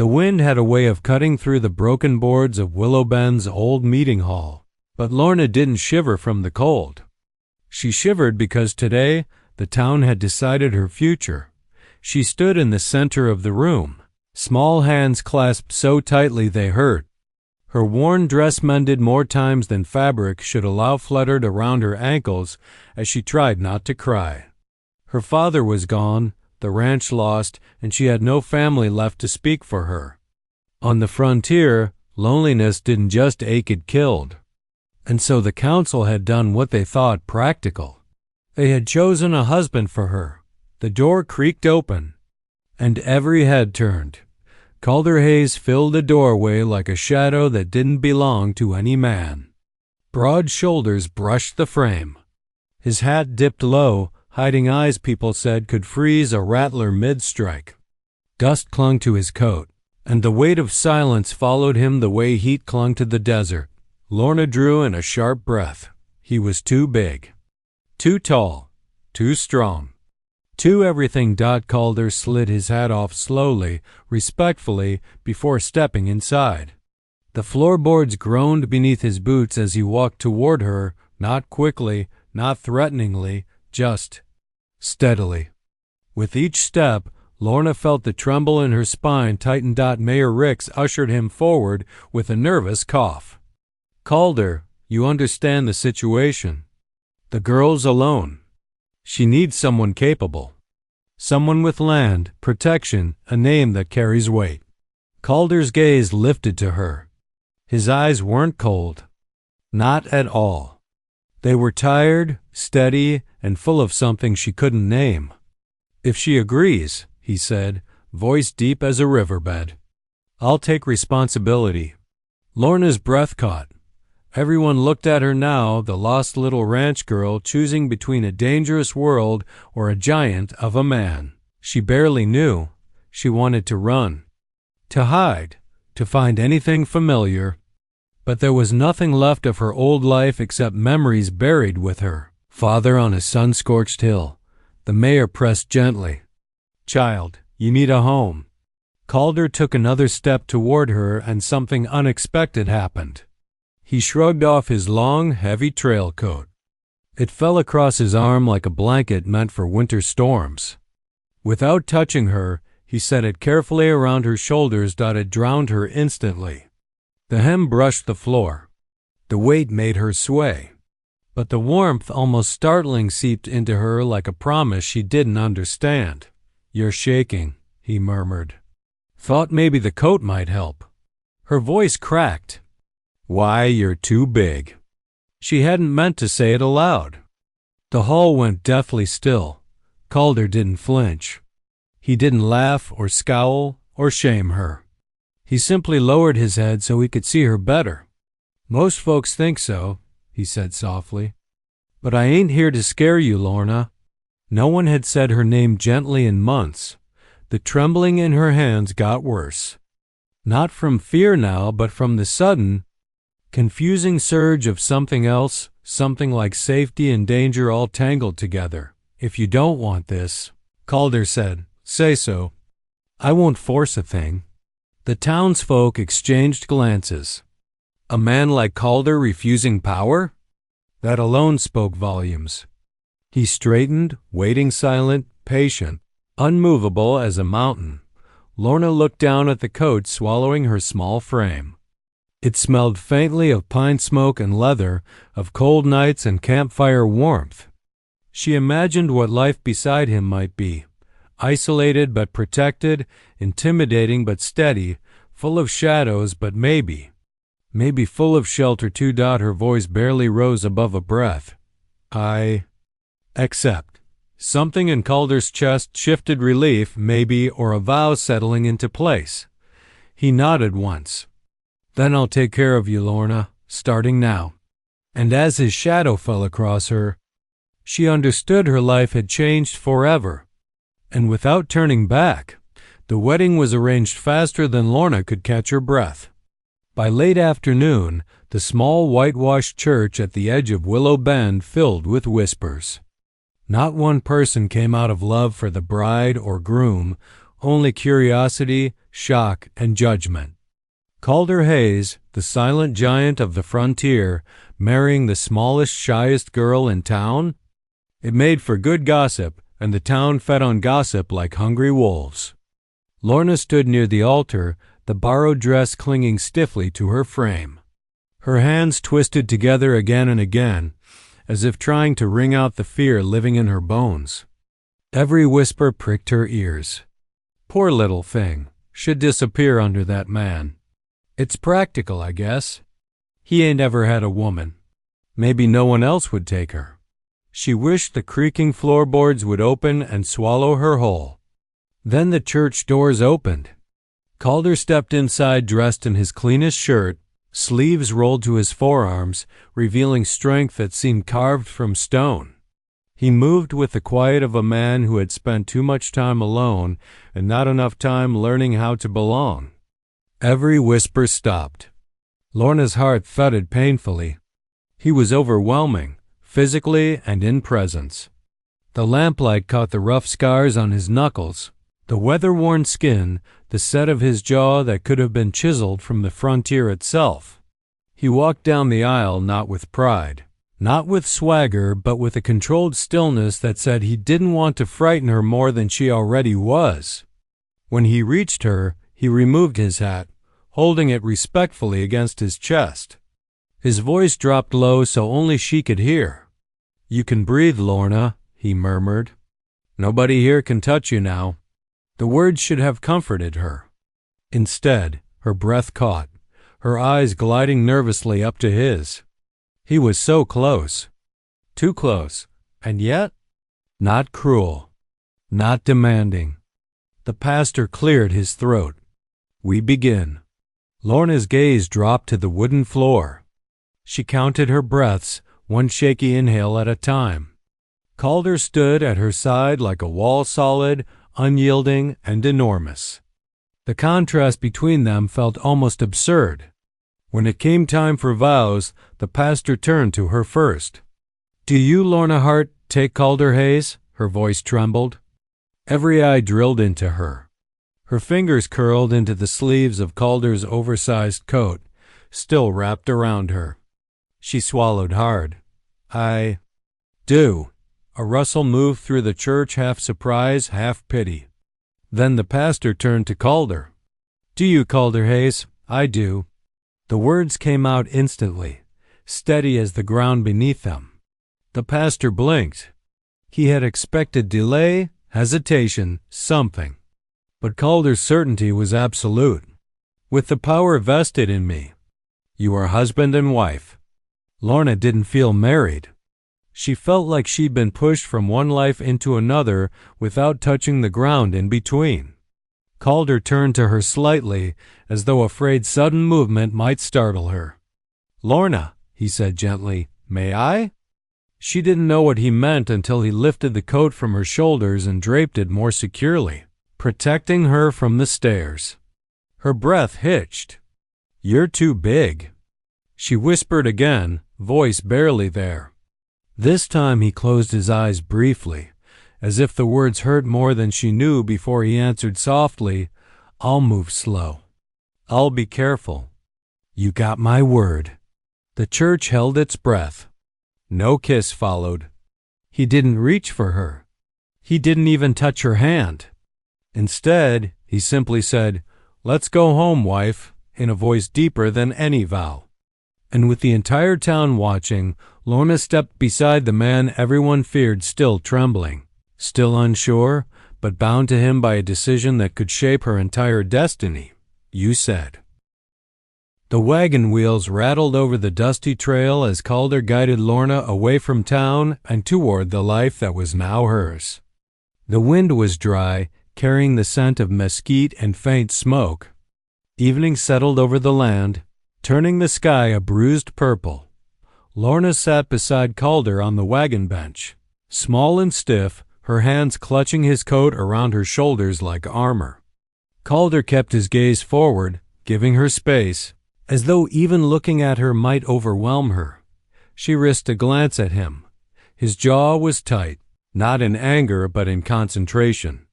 The wind had a way of cutting through the broken boards of Willow Bend's old meeting hall, but Lorna didn't shiver from the cold. She shivered because today the town had decided her future. She stood in the center of the room, small hands clasped so tightly they hurt. Her worn dress mended more times than fabric should allow fluttered around her ankles as she tried not to cry. Her father was gone, the ranch lost, and she had no family left to speak for her. On the frontier, loneliness didn't just ache, it killed. And so the council had done what they thought practical. They had chosen a husband for her. The door creaked open, and every head turned. Calder Hayes filled the doorway like a shadow that didn't belong to any man. Broad shoulders brushed the frame. His hat dipped low, hiding eyes people said could freeze a rattler mid-strike. Dust clung to his coat, and the weight of silence followed him the way heat clung to the desert. Lorna drew in a sharp breath. He was too big, too tall, too strong, too everything. Calder slid his hat off slowly, respectfully, before stepping inside. The floorboards groaned beneath his boots as he walked toward her, not quickly, not threateningly, just steadily. With each step, Lorna felt the tremble in her spine tighten. Mayor Ricks ushered him forward with a nervous cough. Calder, you understand the situation. The girl's alone. She needs someone capable. Someone with land, protection, a name that carries weight. Calder's gaze lifted to her. His eyes weren't cold. Not at all. They were tired, steady, and full of something she couldn't name. If she agrees, he said, voice deep as a riverbed, I'll take responsibility. Lorna's breath caught. Everyone looked at her now, the lost little ranch girl choosing between a dangerous world or a giant of a man. She barely knew. She wanted to run, to hide, to find anything familiar. But there was nothing left of her old life except memories buried with her. Father on a sun-scorched hill. The mayor pressed gently. Child, you need a home. Calder took another step toward her, and something unexpected happened. He shrugged off his long, heavy trail coat. It fell across his arm like a blanket meant for winter storms. Without touching her, he set it carefully around her shoulders. It drowned her instantly. The hem brushed the floor. The weight made her sway. But the warmth, almost startling, seeped into her like a promise she didn't understand. You're shaking, he murmured. Thought maybe the coat might help. Her voice cracked. Why, you're too big. She hadn't meant to say it aloud. The hall went deathly still. Calder didn't flinch. He didn't laugh or scowl or shame her. He simply lowered his head so he could see her better. Most folks think so, he said softly. But I ain't here to scare you, Lorna. No one had said her name gently in months. The trembling in her hands got worse. Not from fear now, but from the sudden, confusing surge of something else, something like safety and danger all tangled together. If you don't want this, Calder said, say so. I won't force a thing. The townsfolk exchanged glances. A man like Calder refusing power? That alone spoke volumes. He straightened, waiting silent, patient, unmovable as a mountain. Lorna looked down at the coat, swallowing her small frame. It smelled faintly of pine smoke and leather, of cold nights and campfire warmth. She imagined what life beside him might be, isolated but protected, intimidating but steady, full of shadows but maybe full of shelter too. Her voice barely rose above a breath. I accept. Something in Calder's chest shifted, relief, maybe, or a vow settling into place. He nodded once. Then I'll take care of you, Lorna, starting now. And as his shadow fell across her, she understood her life had changed forever. And without turning back, the wedding was arranged faster than Lorna could catch her breath. By late afternoon, the small whitewashed church at the edge of Willow Bend filled with whispers. Not one person came out of love for the bride or groom, only curiosity, shock, and judgment. Calder Hayes, the silent giant of the frontier, marrying the smallest, shyest girl in town? It made for good gossip, and the town fed on gossip like hungry wolves. Lorna stood near the altar, the borrowed dress clinging stiffly to her frame. Her hands twisted together again and again, as if trying to wring out the fear living in her bones. Every whisper pricked her ears. Poor little thing, should disappear under that man. It's practical, I guess. He ain't ever had a woman. Maybe no one else would take her. She wished the creaking floorboards would open and swallow her whole. Then the church doors opened. Calder stepped inside dressed in his cleanest shirt, sleeves rolled to his forearms, revealing strength that seemed carved from stone. He moved with the quiet of a man who had spent too much time alone and not enough time learning how to belong. Every whisper stopped. Lorna's heart thudded painfully. He was overwhelming, physically and in presence. The lamplight caught the rough scars on his knuckles, the weather-worn skin, the set of his jaw that could have been chiseled from the frontier itself. He walked down the aisle not with pride, not with swagger, but with a controlled stillness that said he didn't want to frighten her more than she already was. When he reached her, he removed his hat, holding it respectfully against his chest. His voice dropped low so only she could hear. "You can breathe, Lorna," he murmured. "Nobody here can touch you now." The words should have comforted her. Instead, her breath caught, her eyes gliding nervously up to his. He was so close. Too close, and yet not cruel, not demanding. The pastor cleared his throat. "We begin." Lorna's gaze dropped to the wooden floor. She counted her breaths, one shaky inhale at a time. Calder stood at her side like a wall, solid, unyielding, and enormous. The contrast between them felt almost absurd. When it came time for vows, the pastor turned to her first. "Do you, Lorna Hart, take Calder Hayes?" Her voice trembled. Every eye drilled into her. Her fingers curled into the sleeves of Calder's oversized coat, still wrapped around her. She swallowed hard. "I do." A rustle moved through the church, half surprise, half pity. Then the pastor turned to Calder. "Do you, Calder Hayes?" "I do." The words came out instantly, steady as the ground beneath them. The pastor blinked. He had expected delay, hesitation, something. But Calder's certainty was absolute. "With the power vested in me. You are husband and wife." Lorna didn't feel married. She felt like she'd been pushed from one life into another without touching the ground in between. Calder turned to her slightly, as though afraid sudden movement might startle her. "Lorna," he said gently, "may I?" She didn't know what he meant until he lifted the coat from her shoulders and draped it more securely, protecting her from the stairs. Her breath hitched. "You're too big." She whispered again, voice barely there. This time he closed his eyes briefly, as if the words hurt more than she knew before he answered softly, "I'll move slow. I'll be careful. You got my word." The church held its breath. No kiss followed. He didn't reach for her. He didn't even touch her hand. Instead, he simply said, "Let's go home, wife," in a voice deeper than any vow. And with the entire town watching, Lorna stepped beside the man everyone feared, still trembling, still unsure, but bound to him by a decision that could shape her entire destiny. "You said." The wagon wheels rattled over the dusty trail as Calder guided Lorna away from town and toward the life that was now hers. The wind was dry, carrying the scent of mesquite and faint smoke. Evening settled over the land, turning the sky a bruised purple. Lorna sat beside Calder on the wagon bench, small and stiff, her hands clutching his coat around her shoulders like armor. Calder kept his gaze forward, giving her space, as though even looking at her might overwhelm her. She risked a glance at him. His jaw was tight, not in anger but in concentration.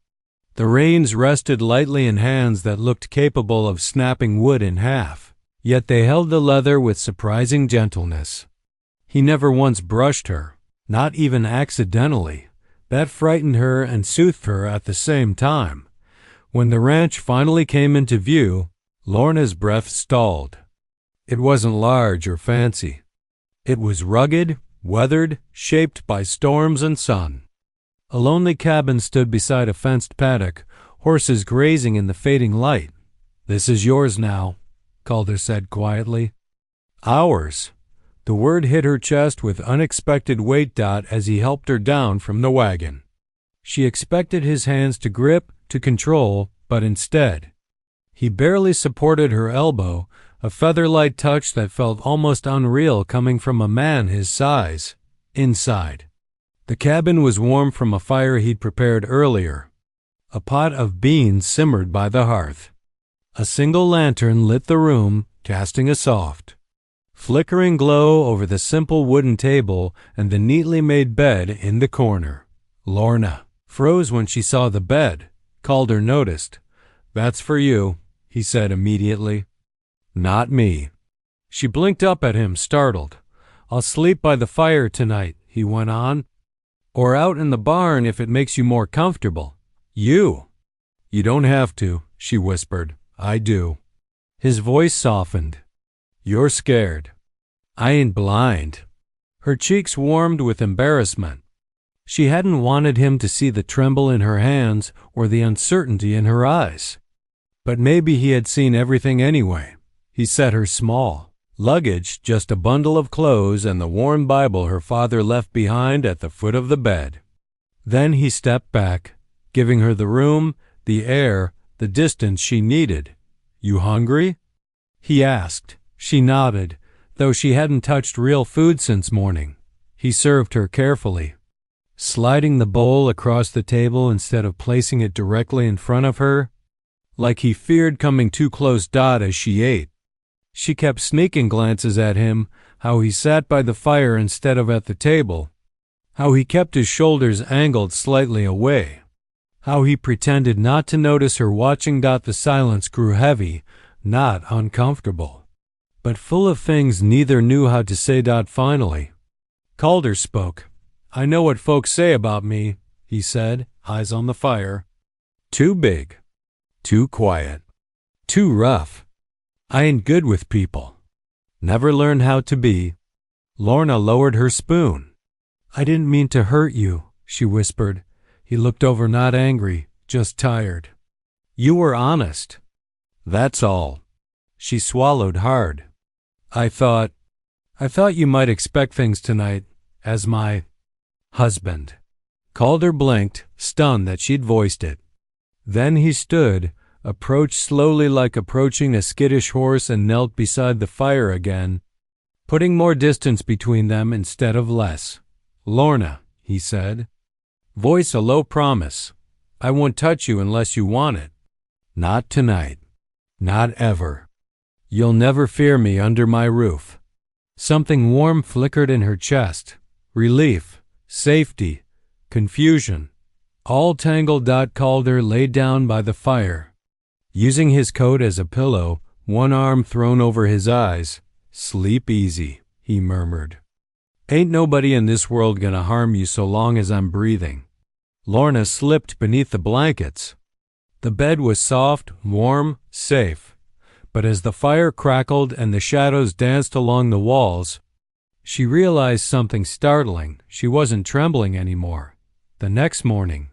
The reins rested lightly in hands that looked capable of snapping wood in half, yet they held the leather with surprising gentleness. He never once brushed her, not even accidentally. That frightened her and soothed her at the same time. When the ranch finally came into view, Lorna's breath stalled. It wasn't large or fancy. It was rugged, weathered, shaped by storms and sun. A lonely cabin stood beside a fenced paddock, horses grazing in the fading light. "This is yours now," Calder said quietly. "Ours." The word hit her chest with unexpected weight as he helped her down from the wagon. She expected his hands to grip, to control, but instead, he barely supported her elbow, a feather-light touch that felt almost unreal coming from a man his size. Inside, the cabin was warm from a fire he'd prepared earlier. A pot of beans simmered by the hearth. A single lantern lit the room, casting a soft, flickering glow over the simple wooden table and the neatly made bed in the corner. Lorna froze when she saw the bed. Calder noticed. "That's for you," he said immediately. "Not me." She blinked up at him, startled. "I'll sleep by the fire tonight," he went on. "Or out in the barn if it makes you more comfortable." "You?" "You don't have to," she whispered. "I do." His voice softened. "You're scared." "I ain't blind." Her cheeks warmed with embarrassment. She hadn't wanted him to see the tremble in her hands or the uncertainty in her eyes. But maybe he had seen everything anyway. He set her small luggage, just a bundle of clothes and the worn Bible her father left behind at the foot of the bed. Then he stepped back, giving her the room, the air, the distance she needed. "You hungry?" he asked. She nodded, though she hadn't touched real food since morning. He served her carefully, sliding the bowl across the table instead of placing it directly in front of her, like he feared coming too close as she ate. She kept sneaking glances at him, how he sat by the fire instead of at the table, how he kept his shoulders angled slightly away, how he pretended not to notice her watching. The silence grew heavy, not uncomfortable, but full of things neither knew how to say. Finally, Calder spoke. "I know what folks say about me," he said, eyes on the fire. "Too big, too quiet, too rough. I ain't good with people. Never learned how to be." Lorna lowered her spoon. "I didn't mean to hurt you," she whispered. He looked over, not angry, just tired. "You were honest. That's all." She swallowed hard. I thought you might expect things tonight, as my husband." Calder blinked, stunned that she'd voiced it. Then he stood, approached slowly like approaching a skittish horse, and knelt beside the fire again, putting more distance between them instead of less. "Lorna," he said, voice a low promise, "I won't touch you unless you want it. Not tonight. Not ever. You'll never fear me under my roof." Something warm flickered in her chest. Relief, safety, confusion, all tangled. Calder lay down by the fire, using his coat as a pillow, one arm thrown over his eyes. "Sleep easy," he murmured. "Ain't nobody in this world gonna harm you so long as I'm breathing." Lorna slipped beneath the blankets. The bed was soft, warm, safe. But as the fire crackled and the shadows danced along the walls, she realized something startling. She wasn't trembling anymore. The next morning,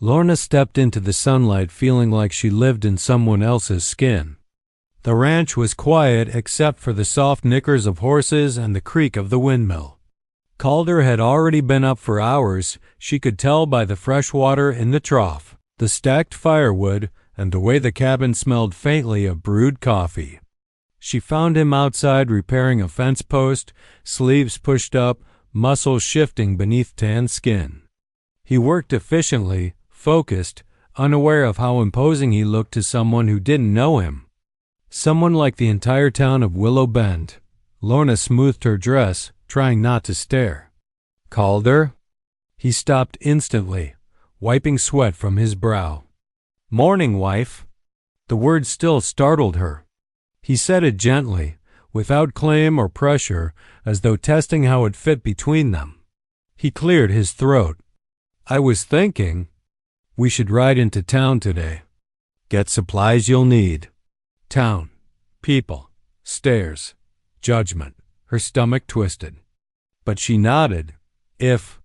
Lorna stepped into the sunlight feeling like she lived in someone else's skin. The ranch was quiet except for the soft nickers of horses and the creak of the windmill. Calder had already been up for hours. She could tell by the fresh water in the trough, the stacked firewood, and the way the cabin smelled faintly of brewed coffee. She found him outside repairing a fence post, sleeves pushed up, muscles shifting beneath tan skin. He worked efficiently, focused, unaware of how imposing he looked to someone who didn't know him. Someone like the entire town of Willow Bend. Lorna smoothed her dress, trying not to stare. "Calder?" He stopped instantly, wiping sweat from his brow. "Morning, wife." The word still startled her. He said it gently, without claim or pressure, as though testing how it fit between them. He cleared his throat. "I was thinking we should ride into town today. Get supplies you'll need." Town, people, stairs, judgment. Her stomach twisted. But she nodded. If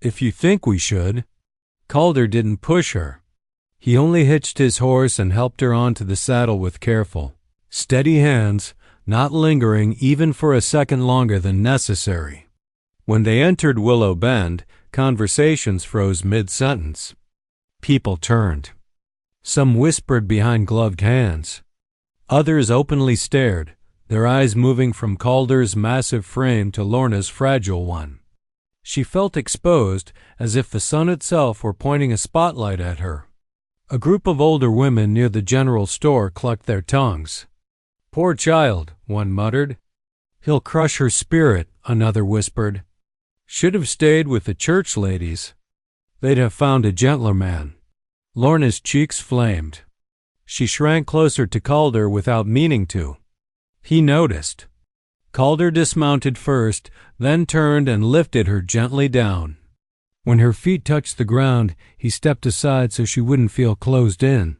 you think we should." Calder didn't push her. He only hitched his horse and helped her onto the saddle with careful, steady hands, not lingering even for a second longer than necessary. When they entered Willow Bend, conversations froze mid-sentence. People turned. Some whispered behind gloved hands. Others openly stared, their eyes moving from Calder's massive frame to Lorna's fragile one. She felt exposed, as if the sun itself were pointing a spotlight at her. A group of older women near the general store clucked their tongues. "Poor child," one muttered. "He'll crush her spirit," another whispered. "Should have stayed with the church ladies. They'd have found a gentler man." Lorna's cheeks flamed. She shrank closer to Calder without meaning to. He noticed. Calder dismounted first, then turned and lifted her gently down. When her feet touched the ground, he stepped aside so she wouldn't feel closed in.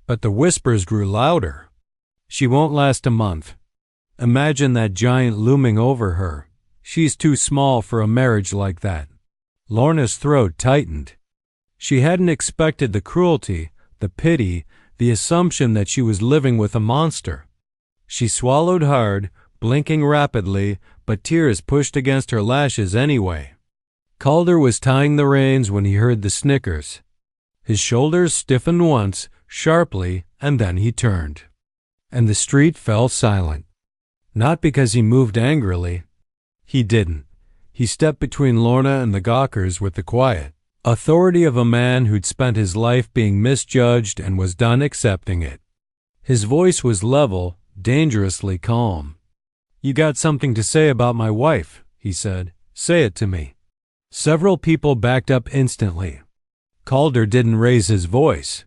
But the whispers grew louder. "She won't last a month. Imagine that giant looming over her. She's too small for a marriage like that." Lorna's throat tightened. She hadn't expected the cruelty, the pity, the assumption that she was living with a monster. She swallowed hard, blinking rapidly, but tears pushed against her lashes anyway. Calder was tying the reins when he heard the snickers. His shoulders stiffened once, sharply, and then he turned. And the street fell silent. Not because he moved angrily. He didn't. He stepped between Lorna and the gawkers with the quiet authority of a man who'd spent his life being misjudged and was done accepting it. His voice was level, dangerously calm. "You got something to say about my wife," he said. "Say it to me." Several people backed up instantly. Calder didn't raise his voice.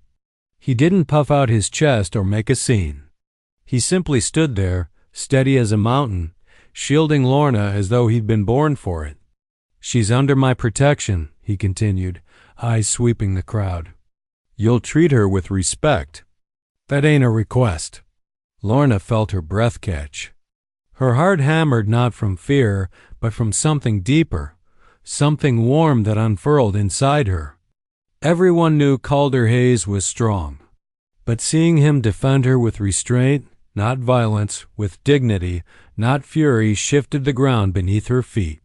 He didn't puff out his chest or make a scene. He simply stood there, steady as a mountain, shielding Lorna as though he'd been born for it. "She's under my protection," he continued, eyes sweeping the crowd. "You'll treat her with respect." "That ain't a request." Lorna felt her breath catch. Her heart hammered not from fear, but from something deeper, something warm that unfurled inside her. Everyone knew Calder Hayes was strong, but seeing him defend her with restraint, not violence, with dignity, not fury, shifted the ground beneath her feet.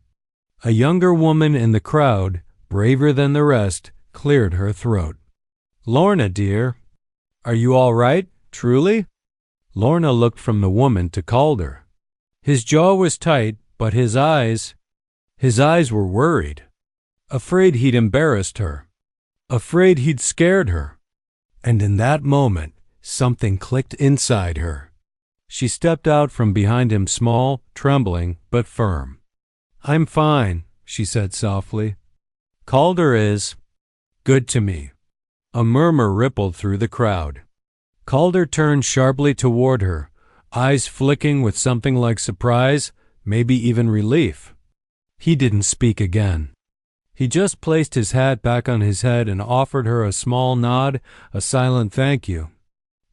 A younger woman in the crowd, braver than the rest, cleared her throat. "Lorna, dear, are you all right, truly?" Lorna looked from the woman to Calder. His jaw was tight, but his eyes were worried. Afraid he'd embarrassed her. Afraid he'd scared her. And in that moment, something clicked inside her. She stepped out from behind him, small, trembling, but firm. "I'm fine," she said softly. "Calder is good to me." A murmur rippled through the crowd. Calder turned sharply toward her, eyes flicking with something like surprise, maybe even relief. He didn't speak again. He just placed his hat back on his head and offered her a small nod, a silent thank you.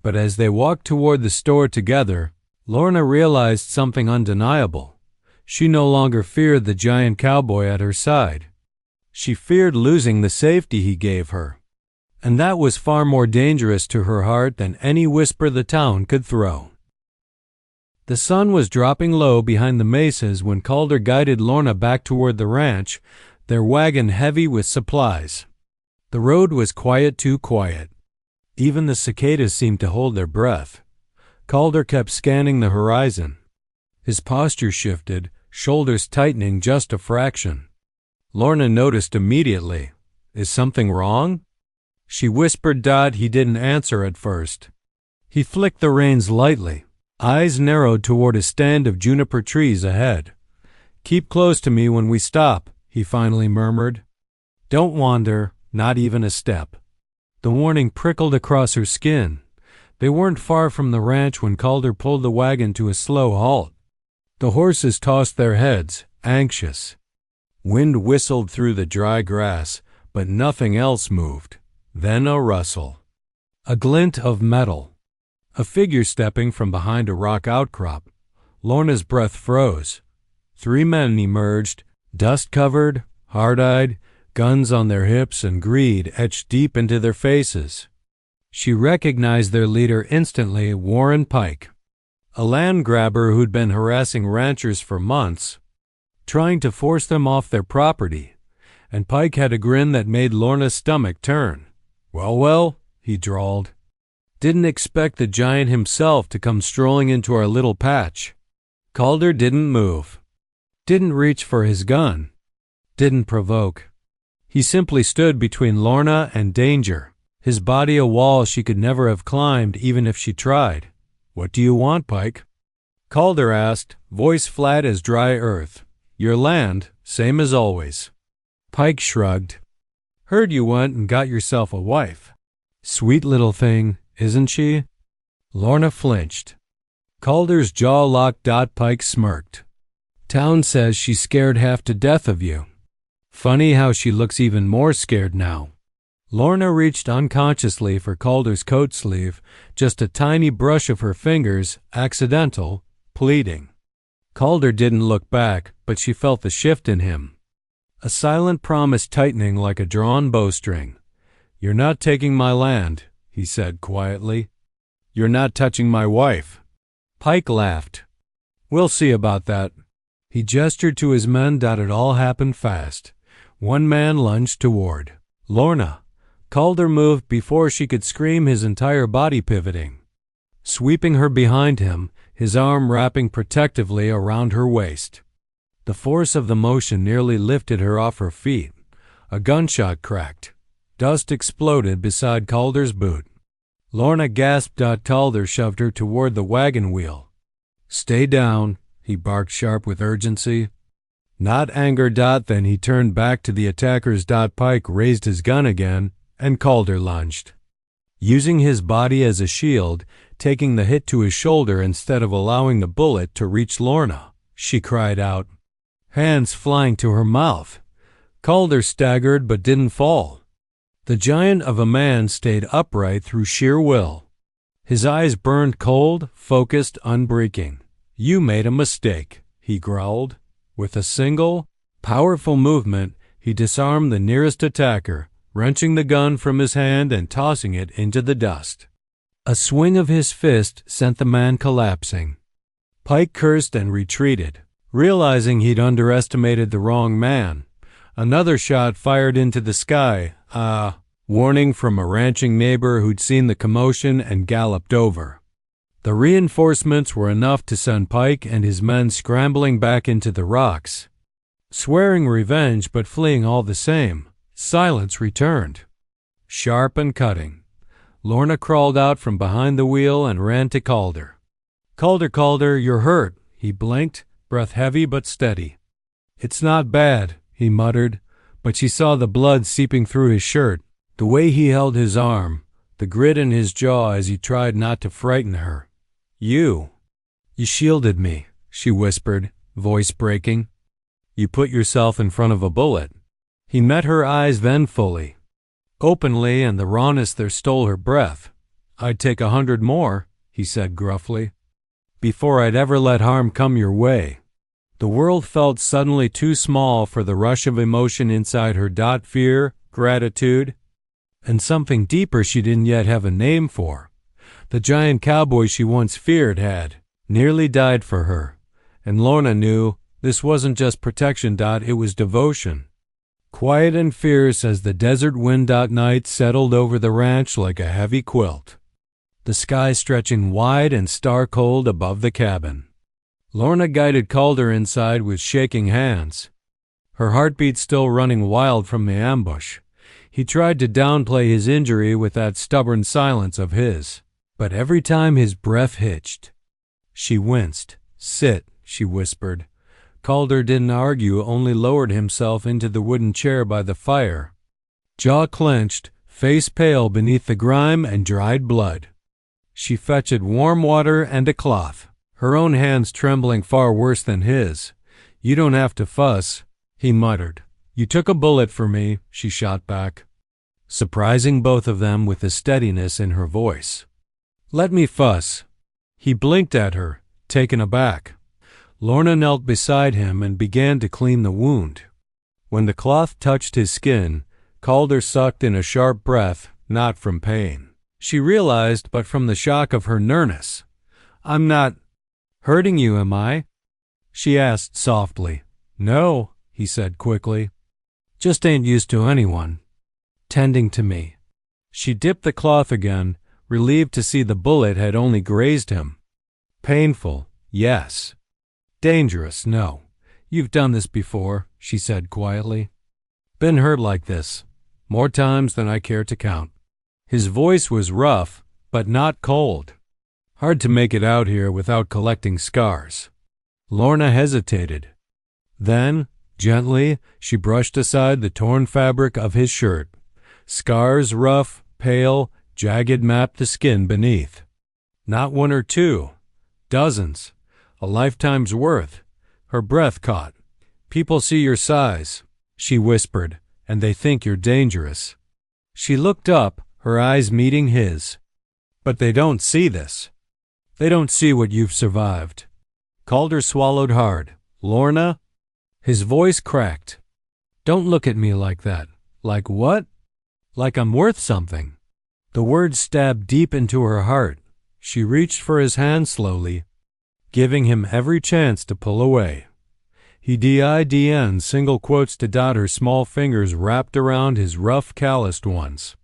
But as they walked toward the store together, Lorna realized something undeniable. She no longer feared the giant cowboy at her side. She feared losing the safety he gave her. And that was far more dangerous to her heart than any whisper the town could throw. The sun was dropping low behind the mesas when Calder guided Lorna back toward the ranch, their wagon heavy with supplies. The road was quiet, too quiet. Even the cicadas seemed to hold their breath. Calder kept scanning the horizon. His posture shifted, shoulders tightening just a fraction. Lorna noticed immediately. "Is something wrong?" She whispered. He didn't answer at first. He flicked the reins lightly. Eyes narrowed toward a stand of juniper trees ahead. "Keep close to me when we stop," he finally murmured. "Don't wander, not even a step." The warning prickled across her skin. They weren't far from the ranch when Calder pulled the wagon to a slow halt. The horses tossed their heads, anxious. Wind whistled through the dry grass, but nothing else moved. Then a rustle. A glint of metal. A figure stepping from behind a rock outcrop. Lorna's breath froze. 3 men emerged, dust-covered, hard-eyed, guns on their hips and greed etched deep into their faces. She recognized their leader instantly, Warren Pike, a land grabber who'd been harassing ranchers for months, trying to force them off their property, and Pike had a grin that made Lorna's stomach turn. Well, he drawled. Didn't expect the giant himself to come strolling into our little patch. Calder didn't move. Didn't reach for his gun. Didn't provoke. He simply stood between Lorna and danger, his body a wall she could never have climbed even if she tried. What do you want, Pike? Calder asked, voice flat as dry earth. Your land, same as always. Pike shrugged. Heard you went and got yourself a wife. Sweet little thing, isn't she? Lorna flinched. Calder's jaw locked. Pike smirked. Town says she's scared half to death of you. Funny how she looks even more scared now. Lorna reached unconsciously for Calder's coat sleeve, just a tiny brush of her fingers, accidental, pleading. Calder didn't look back, but she felt the shift in him. A silent promise tightening like a drawn bowstring. You're not taking my land, he said quietly. You're not touching my wife. Pike laughed. We'll see about that. He gestured to his men. It all happened fast. One man lunged toward Lorna. Calder moved before she could scream, his entire body pivoting, sweeping her behind him, his arm wrapping protectively around her waist. The force of the motion nearly lifted her off her feet. A gunshot cracked. Dust exploded beside Calder's boot. Lorna gasped. Calder shoved her toward the wagon wheel. Stay down, he barked sharp with urgency. Not anger. Then he turned back to the attackers. Pike raised his gun again, and Calder lunged, using his body as a shield, taking the hit to his shoulder instead of allowing the bullet to reach Lorna. She cried out, hands flying to her mouth. Calder staggered but didn't fall. The giant of a man stayed upright through sheer will. His eyes burned cold, focused, unbreaking. You made a mistake, he growled. With a single, powerful movement, he disarmed the nearest attacker, wrenching the gun from his hand and tossing it into the dust. A swing of his fist sent the man collapsing. Pike cursed and retreated, realizing he'd underestimated the wrong man. Another shot fired into the sky, warning from a ranching neighbor who'd seen the commotion and galloped over. The reinforcements were enough to send Pike and his men scrambling back into the rocks. Swearing revenge but fleeing all the same, silence returned, sharp and cutting. Lorna crawled out from behind the wheel and ran to Calder. Calder, you're hurt, he blinked, breath heavy but steady. It's not bad, he muttered, but she saw the blood seeping through his shirt, the way he held his arm, the grit in his jaw as he tried not to frighten her. You shielded me, she whispered, voice breaking. You put yourself in front of a bullet. He met her eyes vengefully, openly, and the rawness there stole her breath. I'd take 100 more, he said gruffly, before I'd ever let harm come your way. The world felt suddenly too small for the rush of emotion inside her. Fear, gratitude, and something deeper she didn't yet have a name for. The giant cowboy she once feared had nearly died for her, and Lorna knew this wasn't just protection. It was devotion. Quiet and fierce as the desert wind. Night settled over the ranch like a heavy quilt, the sky stretching wide and star-cold above the cabin. Lorna guided Calder inside with shaking hands, her heartbeat still running wild from the ambush. He tried to downplay his injury with that stubborn silence of his, but every time his breath hitched, she winced. Sit, she whispered. Calder didn't argue, only lowered himself into the wooden chair by the fire. Jaw clenched, face pale beneath the grime and dried blood. She fetched warm water and a cloth, her own hands trembling far worse than his. "You don't have to fuss," he muttered. "You took a bullet for me," she shot back, surprising both of them with the steadiness in her voice. "Let me fuss." He blinked at her, taken aback. Lorna knelt beside him and began to clean the wound. When the cloth touched his skin, Calder sucked in a sharp breath, not from pain, she realized, but from the shock of her nearness. "I'm not hurting you, am I?" she asked softly. "No," he said quickly. "Just ain't used to anyone tending to me." She dipped the cloth again, relieved to see the bullet had only grazed him. "Painful, yes. Dangerous, no. You've done this before," she said quietly. "Been hurt like this, more times than I care to count." His voice was rough, but not cold. "Hard to make it out here without collecting scars." Lorna hesitated. Then, gently, she brushed aside the torn fabric of his shirt. Scars, rough, pale, jagged, mapped the skin beneath. Not one or two. Dozens. A lifetime's worth. Her breath caught. "People see your size," she whispered, "and they think you're dangerous." She looked up, her eyes meeting his. "But they don't see this. They don't see what you've survived." Calder swallowed hard. "Lorna?" His voice cracked. "Don't look at me like that." "Like what?" "Like I'm worth something." The words stabbed deep into her heart. She reached for his hand slowly, giving him every chance to pull away. He didn single quotes to dot her small fingers wrapped around his rough, calloused ones.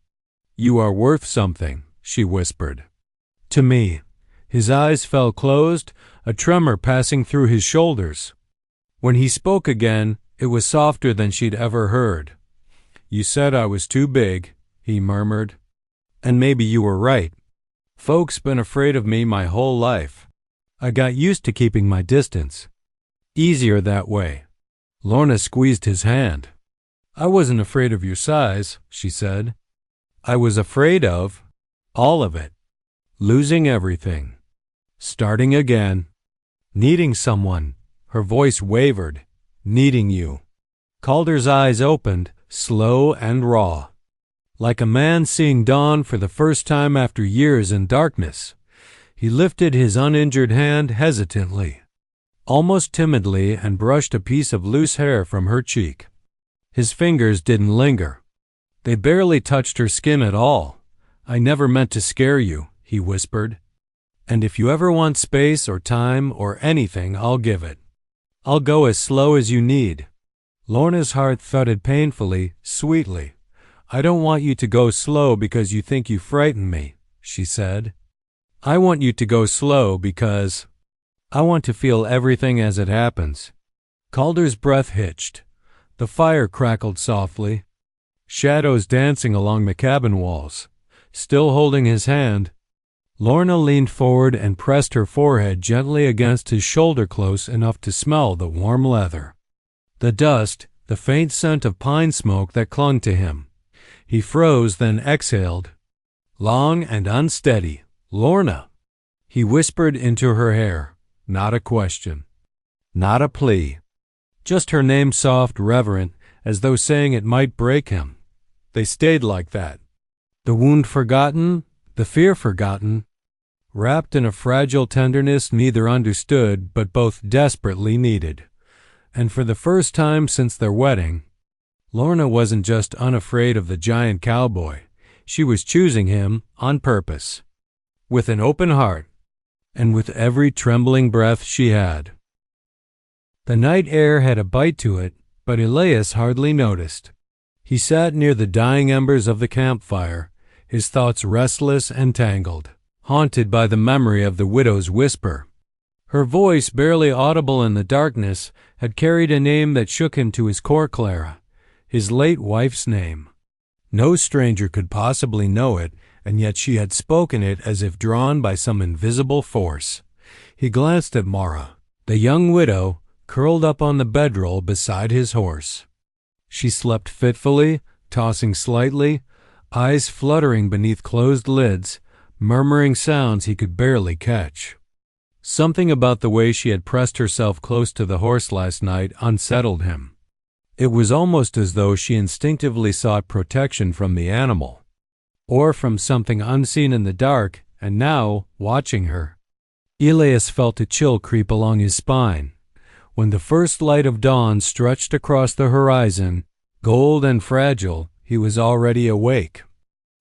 "You are worth something," she whispered. "To me." His eyes fell closed, a tremor passing through his shoulders. When he spoke again, it was softer than she'd ever heard. "You said I was too big," he murmured. "And maybe you were right. Folks been afraid of me my whole life. I got used to keeping my distance. Easier that way." Lorna squeezed his hand. "I wasn't afraid of your size," she said. "I was afraid of all of it. Losing everything. Starting again. Needing someone." Her voice wavered. "Needing you." Calder's eyes opened, slow and raw. Like a man seeing dawn for the first time after years in darkness, he lifted his uninjured hand hesitantly, almost timidly, and brushed a piece of loose hair from her cheek. His fingers didn't linger. They barely touched her skin at all. "I never meant to scare you," he whispered. "And if you ever want space or time or anything, I'll give it. I'll go as slow as you need." Lorna's heart thudded painfully, sweetly. "I don't want you to go slow because you think you frighten me," she said. "I want you to go slow because I want to feel everything as it happens." Calder's breath hitched. The fire crackled softly, shadows dancing along the cabin walls. Still holding his hand, Lorna leaned forward and pressed her forehead gently against his shoulder close enough to smell the warm leather, the dust, the faint scent of pine smoke that clung to him. He froze, then exhaled, long and unsteady. "Lorna!" He whispered into her hair. Not a question, not a plea. Just her name, soft, reverent, as though saying it might break him. They stayed like that. The wound forgotten, the fear forgotten, wrapped in a fragile tenderness neither understood but both desperately needed. And for the first time since their wedding, Lorna wasn't just unafraid of the giant cowboy. She was choosing him on purpose, with an open heart, and with every trembling breath she had. The night air had a bite to it, but Elias hardly noticed. He sat near the dying embers of the campfire, his thoughts restless and tangled, haunted by the memory of the widow's whisper. Her voice, barely audible in the darkness, had carried a name that shook him to his core. Clara, his late wife's name. No stranger could possibly know it, and yet she had spoken it as if drawn by some invisible force. He glanced at Mara, the young widow, curled up on the bedroll beside his horse. She slept fitfully, tossing slightly, eyes fluttering beneath closed lids, murmuring sounds he could barely catch. Something about the way she had pressed herself close to the horse last night unsettled him. It was almost as though she instinctively sought protection from the animal, or from something unseen in the dark and now watching her. Elias felt a chill creep along his spine. When the first light of dawn stretched across the horizon, gold and fragile, he was already awake.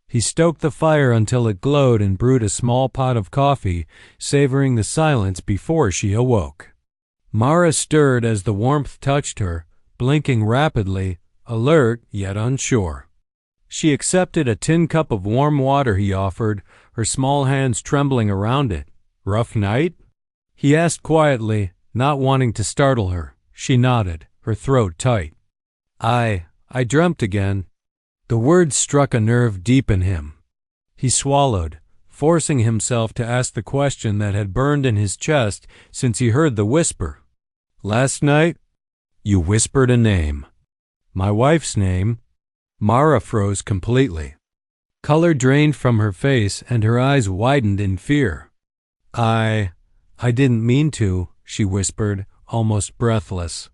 He stoked the fire until it glowed and brewed a small pot of coffee, savoring the silence before she awoke. Mara stirred as the warmth touched her, blinking rapidly, alert yet unsure. She accepted a tin cup of warm water he offered, her small hands trembling around it. "Rough night?" he asked quietly, not wanting to startle her. She nodded, her throat tight. I dreamt again." The words struck a nerve deep in him. He swallowed, forcing himself to ask the question that had burned in his chest since he heard the whisper. "Last night, you whispered a name." "My wife's name." Mara froze completely. Color drained from her face and her eyes widened in fear. I didn't mean to," she whispered, almost breathless.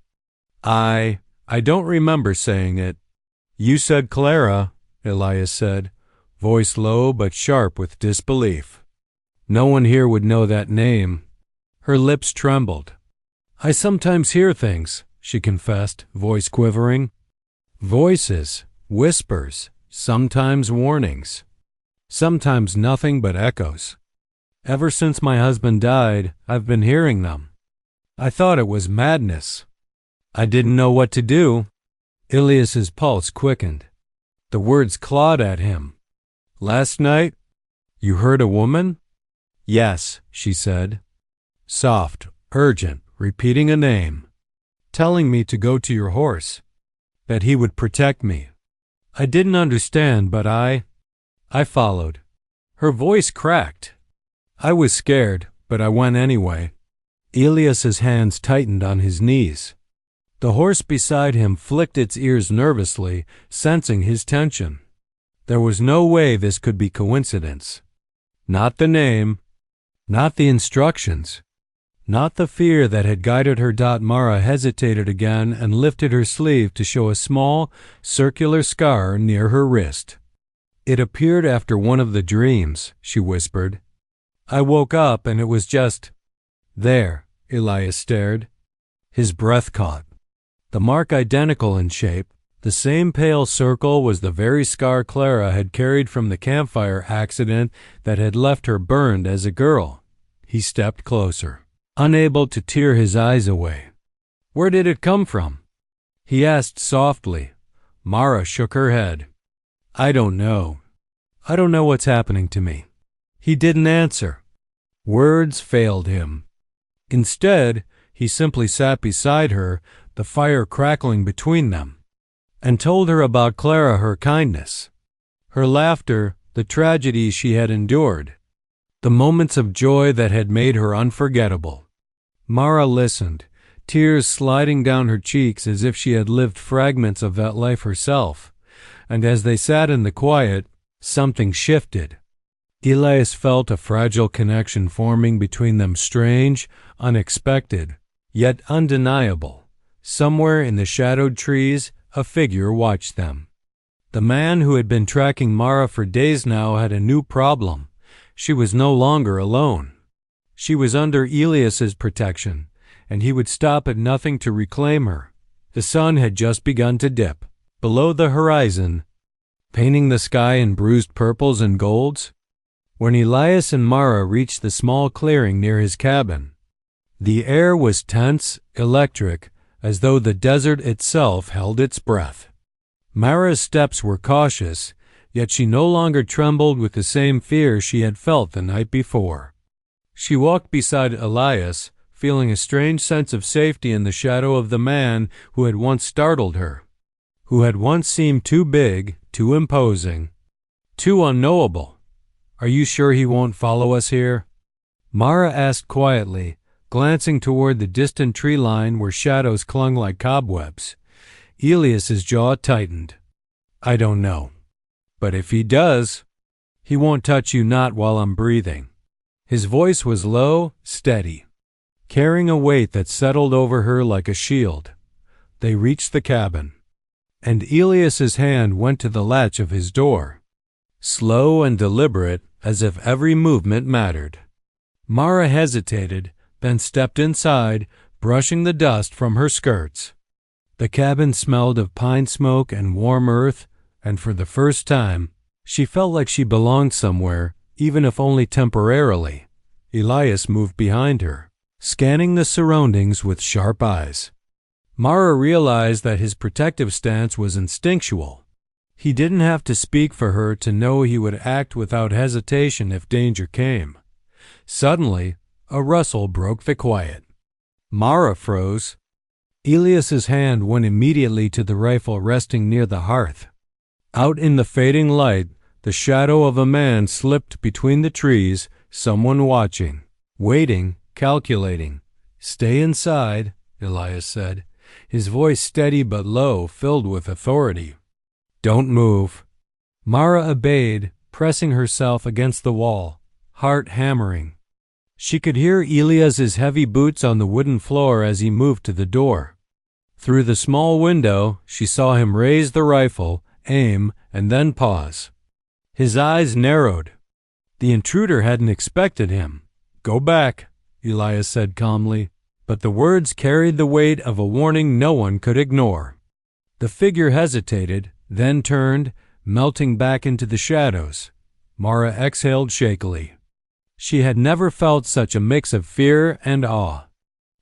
I don't remember saying it." "You said Clara," Elias said, voice low but sharp with disbelief. "No one here would know that name." Her lips trembled. "I sometimes hear things," she confessed, voice quivering. "Voices, whispers, sometimes warnings, sometimes nothing but echoes. Ever since my husband died, I've been hearing them. I thought it was madness. I didn't know what to do." Elias's pulse quickened. The words clawed at him. "Last night, you heard a woman?" "Yes," she said. Soft, urgent, repeating a name. "Telling me to go to your horse. That he would protect me. I didn't understand, but I followed." Her voice cracked. "I was scared, but I went anyway." Elias's hands tightened on his knees. The horse beside him flicked its ears nervously, sensing his tension. There was no way this could be coincidence. Not the name, not the instructions, not the fear that had guided her. Mara hesitated again and lifted her sleeve to show a small, circular scar near her wrist. "It appeared after one of the dreams," she whispered. "I woke up and it was just there." Elias stared. His breath caught. The mark identical in shape, the same pale circle, was the very scar Clara had carried from the campfire accident that had left her burned as a girl. He stepped closer, unable to tear his eyes away. "Where did it come from?" he asked softly. Mara shook her head. "I don't know. I don't know what's happening to me." He didn't answer. Words failed him. Instead, he simply sat beside her, the fire crackling between them, and told her about Clara, her kindness, her laughter, the tragedies she had endured, the moments of joy that had made her unforgettable. Mara listened, tears sliding down her cheeks as if she had lived fragments of that life herself, and as they sat in the quiet, something shifted. Elias felt a fragile connection forming between them, strange, unexpected, yet undeniable. Somewhere in the shadowed trees, a figure watched them. The man who had been tracking Mara for days now had a new problem. She was no longer alone. She was under Elias's protection, and he would stop at nothing to reclaim her. The sun had just begun to dip below the horizon, painting the sky in bruised purples and golds, when Elias and Mara reached the small clearing near his cabin. The air was tense, electric, as though the desert itself held its breath. Mara's steps were cautious, yet she no longer trembled with the same fear she had felt the night before. She walked beside Elias, feeling a strange sense of safety in the shadow of the man who had once startled her, who had once seemed too big, too imposing, too unknowable. "Are you sure he won't follow us here?" Mara asked quietly, glancing toward the distant tree line where shadows clung like cobwebs. Elias's jaw tightened. "I don't know. But if he does, he won't touch you, not while I'm breathing." His voice was low, steady, carrying a weight that settled over her like a shield. They reached the cabin, and Elias's hand went to the latch of his door, slow and deliberate, as if every movement mattered. Mara hesitated, then stepped inside, brushing the dust from her skirts. The cabin smelled of pine smoke and warm earth, and for the first time, she felt like she belonged somewhere, even if only temporarily. Elias moved behind her, scanning the surroundings with sharp eyes. Mara realized that his protective stance was instinctual. He didn't have to speak for her to know he would act without hesitation if danger came. Suddenly, a rustle broke the quiet. Mara froze. Elias's hand went immediately to the rifle resting near the hearth. Out in the fading light, the shadow of a man slipped between the trees, someone watching, waiting, calculating. "Stay inside," Elias said, his voice steady but low, filled with authority. "Don't move." Mara obeyed, pressing herself against the wall, heart hammering. She could hear Elias's heavy boots on the wooden floor as he moved to the door. Through the small window, she saw him raise the rifle, aim, and then pause. His eyes narrowed. The intruder hadn't expected him. "Go back," Elias said calmly, but the words carried the weight of a warning no one could ignore. The figure hesitated, then turned, melting back into the shadows. Mara exhaled shakily. She had never felt such a mix of fear and awe.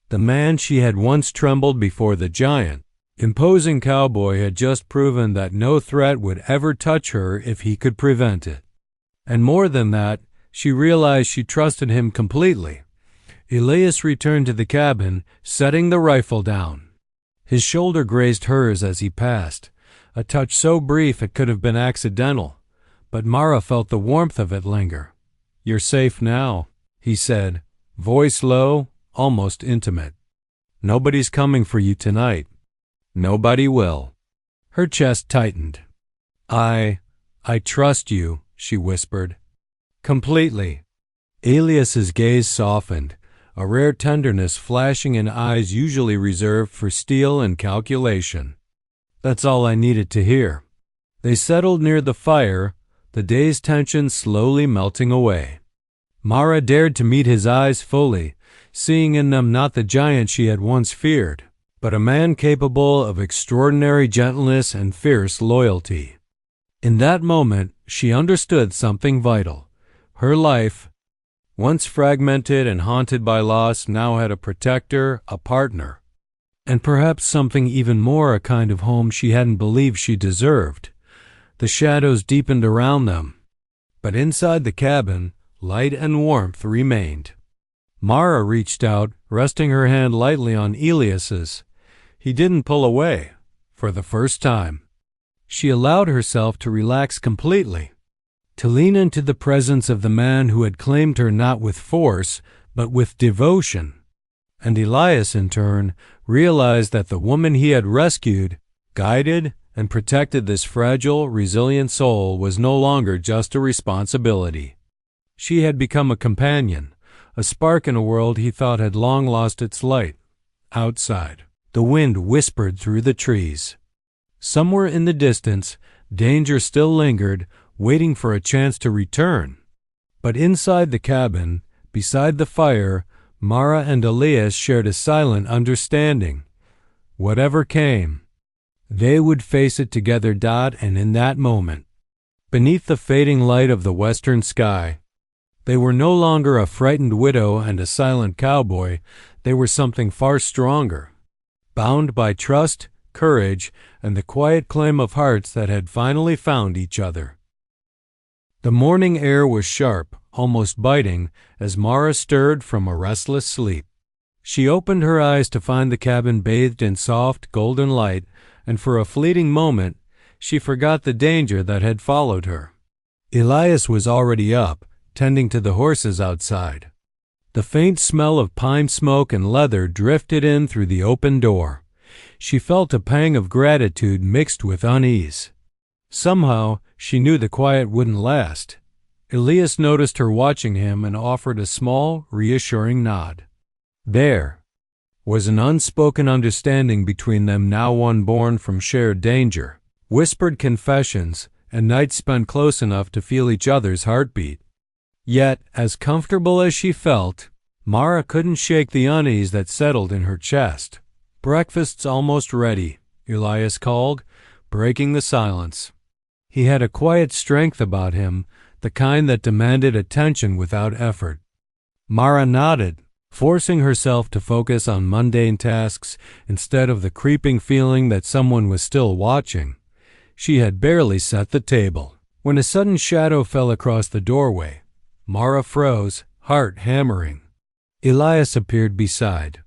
The man she had once trembled before, the giant, imposing cowboy, had just proven that no threat would ever touch her if he could prevent it. And more than that, she realized she trusted him completely. Elias returned to the cabin, setting the rifle down. His shoulder grazed hers as he passed, a touch so brief it could have been accidental, but Mara felt the warmth of it linger. "You're safe now," he said, voice low, almost intimate. "Nobody's coming for you tonight. Nobody will." Her chest tightened. I trust you," she whispered. "Completely." Elias's gaze softened, a rare tenderness flashing in eyes usually reserved for steel and calculation. "That's all I needed to hear." They settled near the fire, the day's tension slowly melting away. Mara dared to meet his eyes fully, seeing in them not the giant she had once feared, but a man capable of extraordinary gentleness and fierce loyalty. In that moment, she understood something vital. Her life, once fragmented and haunted by loss, now had a protector, a partner, and perhaps something even more, a kind of home she hadn't believed she deserved. The shadows deepened around them, but inside the cabin, light and warmth remained. Mara reached out, resting her hand lightly on Elias's. He didn't pull away. For the first time, she allowed herself to relax completely, to lean into the presence of the man who had claimed her not with force, but with devotion. And Elias, in turn, realized that the woman he had rescued, guided, and protected this fragile, resilient soul was no longer just a responsibility. She had become a companion, a spark in a world he thought had long lost its light. Outside, the wind whispered through the trees. Somewhere in the distance, danger still lingered, waiting for a chance to return. But inside the cabin, beside the fire, Mara and Elias shared a silent understanding. Whatever came, they would face it together. And in that moment, beneath the fading light of the western sky, they were no longer a frightened widow and a silent cowboy. They were something far stronger, bound by trust, courage, and the quiet claim of hearts that had finally found each other. The morning air was sharp, almost biting, as Mara stirred from a restless sleep. She opened her eyes to find the cabin bathed in soft, golden light, and for a fleeting moment, she forgot the danger that had followed her. Elias was already up, tending to the horses outside. The faint smell of pine smoke and leather drifted in through the open door. She felt a pang of gratitude mixed with unease. Somehow, She knew the quiet wouldn't last. Elias noticed her watching him and offered a small, reassuring nod. There was an unspoken understanding between them, now one born from shared danger, whispered confessions, and nights spent close enough to feel each other's heartbeat. Yet, as comfortable as she felt, Mara couldn't shake the unease that settled in her chest. "Breakfast's almost ready," Elias called, breaking the silence. He had a quiet strength about him, the kind that demanded attention without effort. Mara nodded, forcing herself to focus on mundane tasks instead of the creeping feeling that someone was still watching. She had barely set the table when a sudden shadow fell across the doorway. Mara froze, heart hammering. Elias appeared beside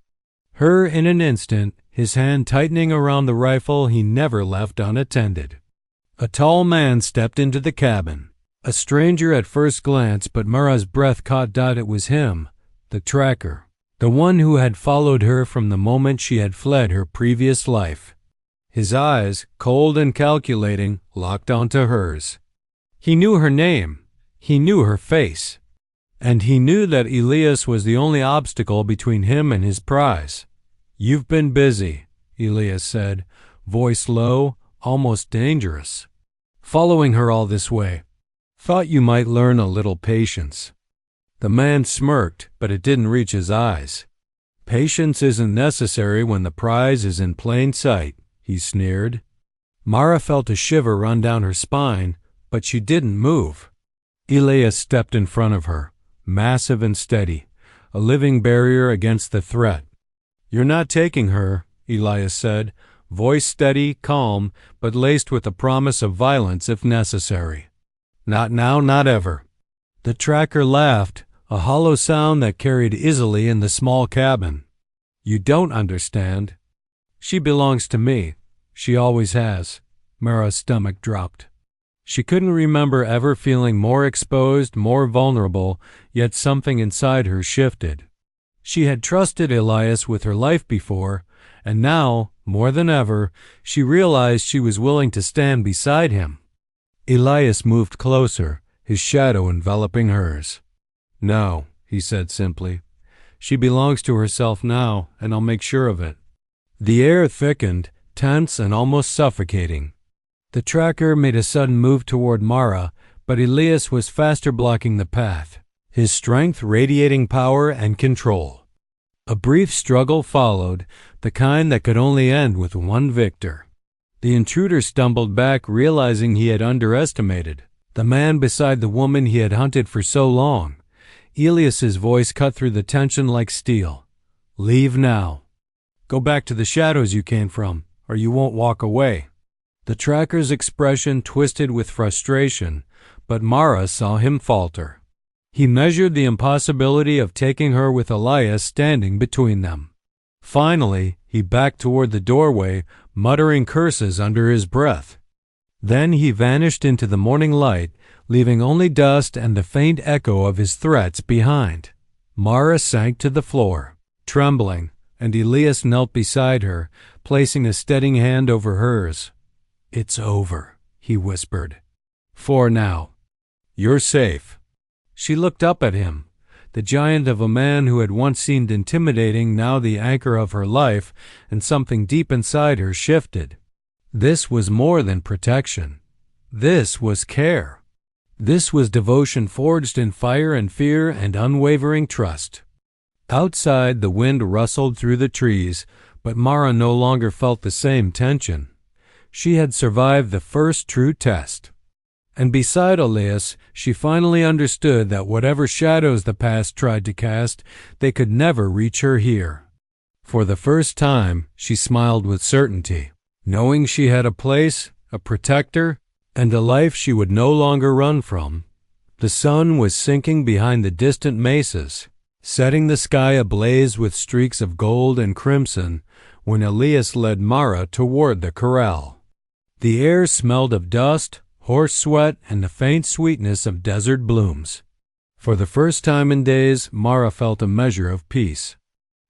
her in an instant, his hand tightening around the rifle he never left unattended. A tall man stepped into the cabin. A stranger at first glance, but Mara's breath caught that it was him, the tracker, the one who had followed her from the moment she had fled her previous life. His eyes, cold and calculating, locked onto hers. He knew her name. He knew her face. And he knew that Elias was the only obstacle between him and his prize. "You've been busy," Elias said, voice low, almost dangerous. "Following her all this way. Thought you might learn a little patience." The man smirked, but it didn't reach his eyes. "Patience isn't necessary when the prize is in plain sight," he sneered. Mara felt a shiver run down her spine, but she didn't move. Elias stepped in front of her, massive and steady, a living barrier against the threat. "You're not taking her," Elias said, voice steady, calm, but laced with a promise of violence if necessary. "Not now, not ever." The tracker laughed, a hollow sound that carried easily in the small cabin. "You don't understand. She belongs to me. She always has." Mara's stomach dropped. She couldn't remember ever feeling more exposed, more vulnerable, yet something inside her shifted. She had trusted Elias with her life before, and now, more than ever, she realized she was willing to stand beside him. Elias moved closer, his shadow enveloping hers. "No," he said simply. "She belongs to herself now, and I'll make sure of it." The air thickened, tense and almost suffocating. The tracker made a sudden move toward Mara, but Elias was faster, blocking the path, his strength radiating power and control. A brief struggle followed, the kind that could only end with one victor. The intruder stumbled back, realizing he had underestimated the man beside the woman he had hunted for so long. Elias's voice cut through the tension like steel. "Leave now. Go back to the shadows you came from, or you won't walk away." The tracker's expression twisted with frustration, but Mara saw him falter. He measured the impossibility of taking her with Elias standing between them. Finally, he backed toward the doorway, muttering curses under his breath. Then he vanished into the morning light, leaving only dust and the faint echo of his threats behind. Mara sank to the floor, trembling, and Elias knelt beside her, placing a steadying hand over hers. "It's over," he whispered. "For now. You're safe." She looked up at him, the giant of a man who had once seemed intimidating, now the anchor of her life, and something deep inside her shifted. This was more than protection. This was care. This was devotion forged in fire and fear and unwavering trust. Outside, the wind rustled through the trees, but Mara no longer felt the same tension. She had survived the first true test. And beside Elias, she finally understood that whatever shadows the past tried to cast, they could never reach her here. For the first time, she smiled with certainty, knowing she had a place, a protector, and a life she would no longer run from. The sun was sinking behind the distant mesas, setting the sky ablaze with streaks of gold and crimson when Elias led Mara toward the corral. The air smelled of dust, horse sweat, and the faint sweetness of desert blooms. For the first time in days, Mara felt a measure of peace.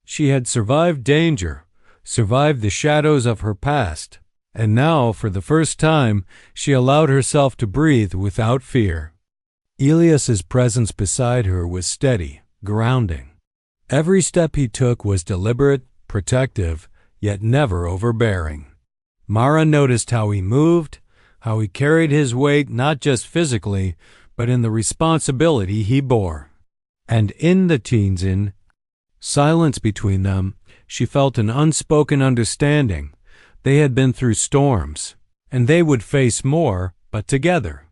She had survived danger, survived the shadows of her past, And now, for the first time, she allowed herself to breathe without fear. Elias's presence beside her was steady, grounding. Every step he took was deliberate, protective, yet never overbearing. Mara noticed how he moved, how he carried his weight not just physically, but in the responsibility he bore. And in the silence between them, she felt an unspoken understanding. They had been through storms, and they would face more, but together.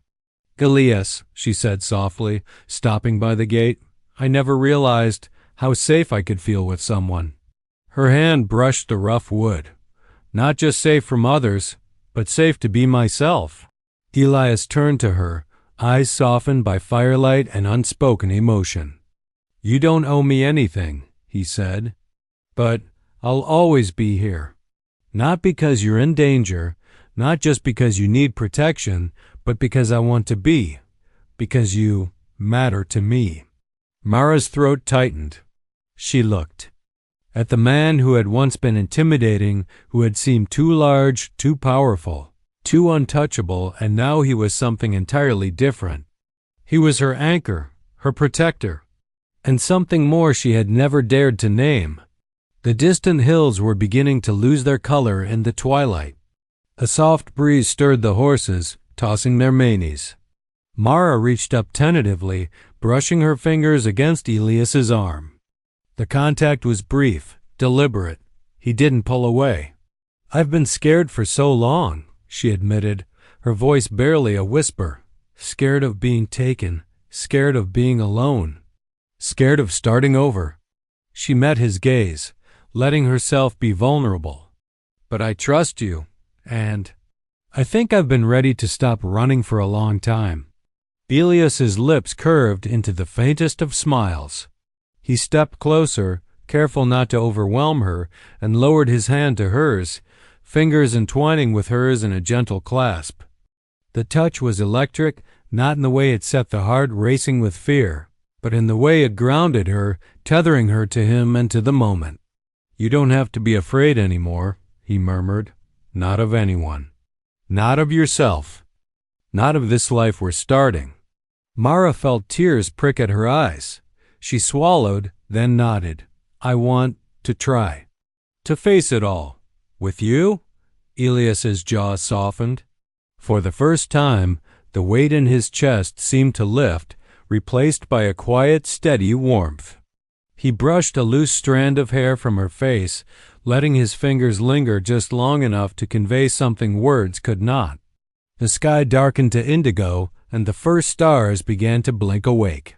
"Elias," she said softly, stopping by the gate, "I never realized how safe I could feel with someone." Her hand brushed the rough wood. "Not just safe from others, but safe to be myself." Elias turned to her, eyes softened by firelight and unspoken emotion. "You don't owe me anything," he said, "but I'll always be here. Not because you're in danger, not just because you need protection, but because I want to be, because you matter to me." Mara's throat tightened. She looked at the man who had once been intimidating, who had seemed too large, too powerful, too untouchable, and now he was something entirely different. He was her anchor, her protector, and something more she had never dared to name. The distant hills were beginning to lose their color in the twilight. A soft breeze stirred the horses, tossing their manes. Mara reached up tentatively, brushing her fingers against Elias's arm. The contact was brief, deliberate. He didn't pull away. "I've been scared for so long," she admitted, her voice barely a whisper. "Scared of being taken, scared of being alone, scared of starting over." She met his gaze, letting herself be vulnerable. "But I trust you, and I think I've been ready to stop running for a long time." Elias's lips curved into the faintest of smiles. He stepped closer, careful not to overwhelm her, and lowered his hand to hers, fingers entwining with hers in a gentle clasp. The touch was electric, not in the way it set the heart racing with fear, but in the way it grounded her, tethering her to him and to the moment. "You don't have to be afraid anymore," he murmured. "Not of anyone. Not of yourself. Not of this life we're starting." Mara felt tears prick at her eyes. She swallowed, then nodded. "I want to try. To face it all. With you?" Elias's jaw softened. For the first time, the weight in his chest seemed to lift, replaced by a quiet, steady warmth. He brushed a loose strand of hair from her face, letting his fingers linger just long enough to convey something words could not. The sky darkened to indigo, and the first stars began to blink awake.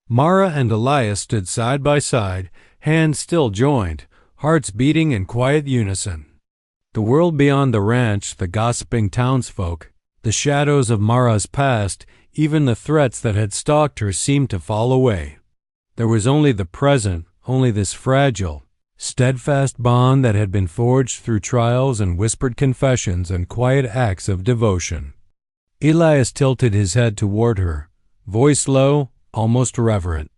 Mara and Elias stood side by side, hands still joined, hearts beating in quiet unison. The world beyond the ranch, the gossiping townsfolk, the shadows of Mara's past, even the threats that had stalked her seemed to fall away. There was only the present, only this fragile, steadfast bond that had been forged through trials and whispered confessions and quiet acts of devotion. Elias tilted his head toward her, voice low, almost reverent.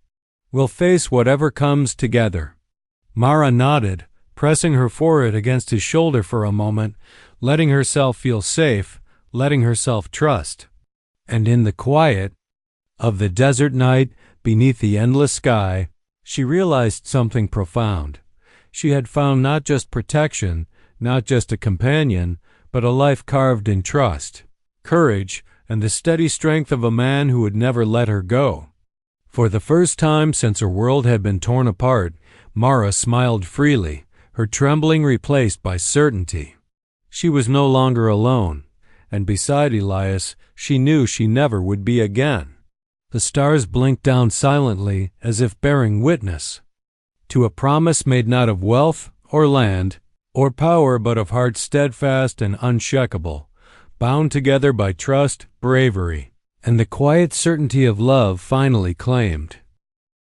"We'll face whatever comes together." Mara nodded, pressing her forehead against his shoulder for a moment, letting herself feel safe, letting herself trust. And in the quiet of the desert night, beneath the endless sky, she realized something profound. She had found not just protection, not just a companion, but a life carved in trust, courage, and the steady strength of a man who would never let her go. For the first time since her world had been torn apart, Mara smiled freely, her trembling replaced by certainty. She was no longer alone, and beside Elias, she knew she never would be again. The stars blinked down silently as if bearing witness to a promise made not of wealth or land or power, but of hearts steadfast and unshakable, bound together by trust, bravery, and the quiet certainty of love finally claimed.